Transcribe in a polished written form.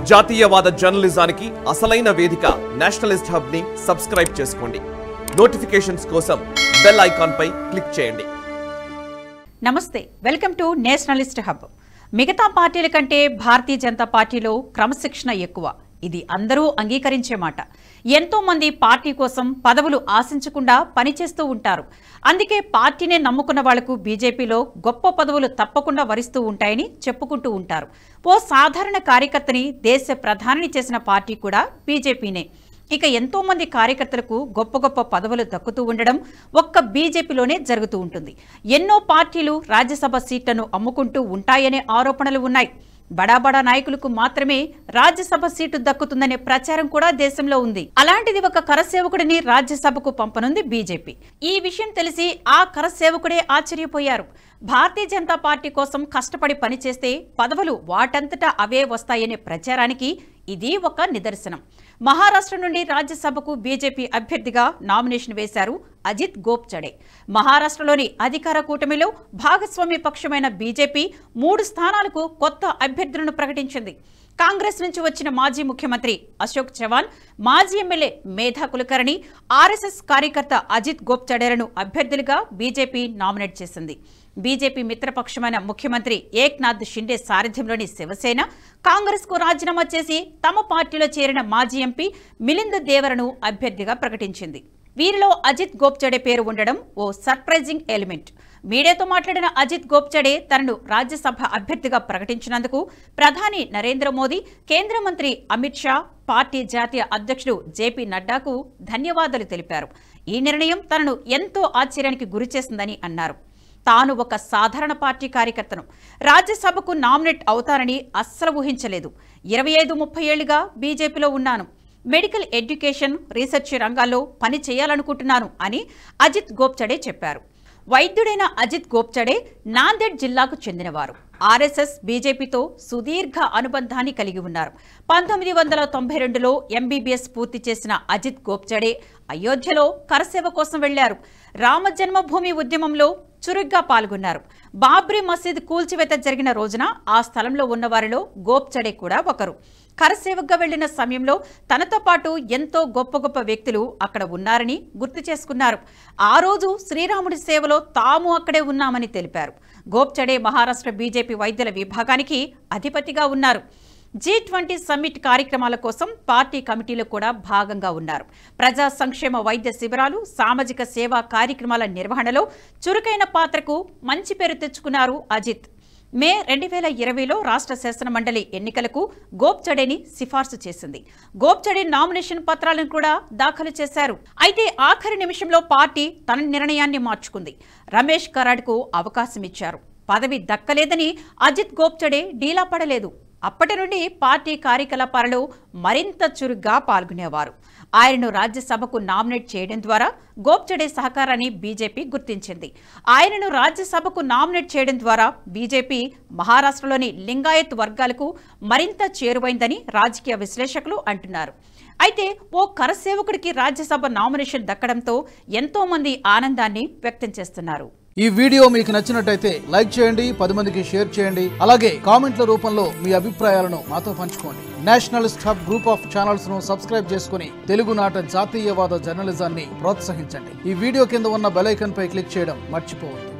జాతీయవాద జర్నలిజానికి అసలైన వేదిక నేషనలిస్ట్ హబ్ ని సబ్స్క్రైబ్ చేసుకోండి. నోటిఫికేషన్స్ కోసం బెల్ ఐకాన్ పై క్లిక్ చేయండి. నమస్తే, వెల్కమ్ టు నేషనలిస్ట్ హబ్. మిగతా పార్టీల కంటే భారతీయ జనతా పార్టీలో క్రమశిక్షణ ఎక్కువ. ఇది అందరూ అంగీకరించే మాట. ఎంతో మంది పార్టీ కోసం పదవులు ఆశించకుండా పనిచేస్తూ ఉంటారు. అందుకే పార్టీనే నమ్ముకున్న వాళ్లకు బీజేపీలో గొప్ప పదవులు తప్పకుండా వరిస్తూ ఉంటాయని చెప్పుకుంటూ ఉంటారు. ఓ సాధారణ కార్యకర్తని దేశ ప్రధానిని చేసిన పార్టీ కూడా బీజేపీనే. ఇక ఎంతో మంది కార్యకర్తలకు గొప్ప గొప్ప పదవులు దక్కుతూ ఉండడం ఒక్క బీజేపీలోనే జరుగుతూ ఉంటుంది. ఎన్నో పార్టీలు రాజ్యసభ సీట్లను అమ్ముకుంటూ ఉంటాయనే ఆరోపణలు ఉన్నాయి. బడాబడా నాయకులకు మాత్రమే రాజ్యసభ సీటు దక్కుతుందనే ప్రచారం కూడా దేశంలో ఉంది. అలాంటిది ఒక కరసేవకుడిని రాజ్యసభకు పంపనుంది బీజేపీ. ఈ విషయం తెలిసి ఆ కరసేవకుడే ఆశ్చర్యపోయారు. భారతీయ జనతా పార్టీ కోసం కష్టపడి పనిచేస్తే పదవులు వాటంతటా అవే వస్తాయనే ప్రచారానికి ఇది ఒక నిదర్శనం. మహారాష్ట్ర నుండి రాజ్యసభకు బీజేపీ అభ్యర్థిగా నామినేషన్ వేశారు అజిత్ గోప్చడే. మహారాష్ట్రలోని అధికార కూటమిలో భాగస్వామ్య పక్షమైన బీజేపీ 3 స్థానాలకు కొత్త అభ్యర్థులను ప్రకటించింది. కాంగ్రెస్ నుంచి వచ్చిన మాజీ ముఖ్యమంత్రి అశోక్ చవాన్, మాజీ ఎమ్మెల్యే మేధా కులకర్ణి, ఆర్ఎస్ఎస్ కార్యకర్త అజిత్ గోప్చడేలను అభ్యర్థులుగా బీజేపీ నామినేట్ చేసింది. బీజేపీ మిత్రపక్షమైన ముఖ్యమంత్రి ఏక్నాథ్ షిండే సారథ్యంలోని శివసేన కాంగ్రెస్ కు రాజీనామా చేసి తమ పార్టీలో చేరిన మాజీ ఎంపీ మిలింద్ దేవరను అభ్యర్థిగా ప్రకటించింది. వీరిలో అజిత్ గోప్చడే పేరు ఉండడం ఓ సర్ప్రైజింగ్ ఎలిమెంట్. మీడియాతో మాట్లాడిన అజిత్ గోప్చడే తనను రాజ్యసభ అభ్యర్థిగా ప్రకటించినందుకు ప్రధాని నరేంద్ర మోదీ, కేంద్ర మంత్రి అమిత్ షా, పార్టీ జాతీయ అధ్యక్షుడు జేపీ నడ్డాకు ధన్యవాదాలు తెలిపారు. ఈ నిర్ణయం తనను ఎంతో ఆశ్చర్యానికి గురిచేసిందని అన్నారు. తాను ఒక సాధారణ పార్టీ కార్యకర్తను, రాజ్యసభకు నామినేట్ అవుతానని అస్సలు ఊహించలేదు. 25-30 ఏళ్లుగా బీజేపీలో ఉన్నాను. మెడికల్ ఎడ్యుకేషన్, రీసెర్చ్ రంగాల్లో పని చేయాలనుకుంటున్నాను అని అజిత్ గోప్చడే చెప్పారు. వైద్యుడైన అజిత్ గోప్చడే నాందేడ్ జిల్లాకు చెందినవారు. ఆర్ఎస్ఎస్, బీజేపీతో సుదీర్ఘ అనుబంధాన్ని కలిగి ఉన్నారు. 1992లో ఎంబీబీఎస్ పూర్తి చేసిన అజిత్ గోప్చడే అయోధ్యలో కరసేవ కోసం వెళ్లారు. రామ జన్మభూమి ఉద్యమంలో చురుగ్గా పాల్గొన్నారు. బాబ్రీ మసీద్ కూల్చివేత జరిగిన రోజున ఆ స్థలంలో ఉన్నవారిలో గోప్చడే కూడా ఒకరు. కరసేవగా వెళ్లిన సమయంలో తనతో పాటు ఎంతో గొప్ప గొప్ప వ్యక్తులు అక్కడ ఉన్నారని గుర్తు చేసుకున్నారు. ఆ రోజు శ్రీరాముడి సేవలో తాము అక్కడే ఉన్నామని తెలిపారు. గోప్చడే మహారాష్ట్ర బీజేపీ వైద్యుల విభాగానికి అధిపతిగా ఉన్నారు. G20 సమ్మిట్ కార్యక్రమాల కోసం పార్టీ కమిటీలో కూడా భాగంగా ఉన్నారు. ప్రజా సంక్షేమ వైద్య శిబిరాలు, సామాజిక సేవా కార్యక్రమాల నిర్వహణలో చురుకైన పాత్రకు మంచి పేరు తెచ్చుకున్నారు అజిత్. మే 2020లో రాష్ట్ర శాసనమండలి ఎన్నికలకు గోప్చడేని సిఫార్సు చేసింది. గోప్చడే నామినేషన్ పత్రాలను కూడా దాఖలు చేశారు. అయితే ఆఖరి నిమిషంలో పార్టీ తన నిర్ణయాన్ని మార్చుకుంది. రమేష్ కరాడ్కు అవకాశం ఇచ్చారు. పదవి దక్కలేదని అజిత్ గోప్చడే డీలా పడలేదు. అప్పటి నుండి పార్టీ కార్యకలాపాలలో మరింత చురుగ్గా పాల్గొనేవారు. ఆయనను రాజ్యసభకు నామినేట్ చేయడం ద్వారా గోప్చడే సహకారాన్ని బీజేపీ గుర్తించింది. ఆయనను రాజ్యసభకు నామినేట్ చేయడం ద్వారా బీజేపీ మహారాష్ట్రలోని లింగాయత్ వర్గాలకు మరింత చేరువైందని రాజకీయ విశ్లేషకులు అంటున్నారు. అయితే ఓ కరసేవకుడికి రాజ్యసభ నామినేషన్ దక్కడంతో ఎంతో మంది ఆనందాన్ని వ్యక్తం చేస్తున్నారు. ఈ వీడియో మీకు నచ్చినట్టయితే లైక్ చేయండి, 10 మందికి షేర్ చేయండి. అలాగే కామెంట్ల రూపంలో మీ అభిప్రాయాలను మాతో పంచుకోండి. Nationalist hub group of channels ను సబ్స్క్రైబ్ చేసుకుని తెలుగునాట జాతీయవాద జర్నలిజాన్ని ప్రోత్సహించండి. ఈ వీడియో కింద ఉన్న బెల్ ఐకాన్ పై క్లిక్ చేయడం మర్చిపోవద్దు.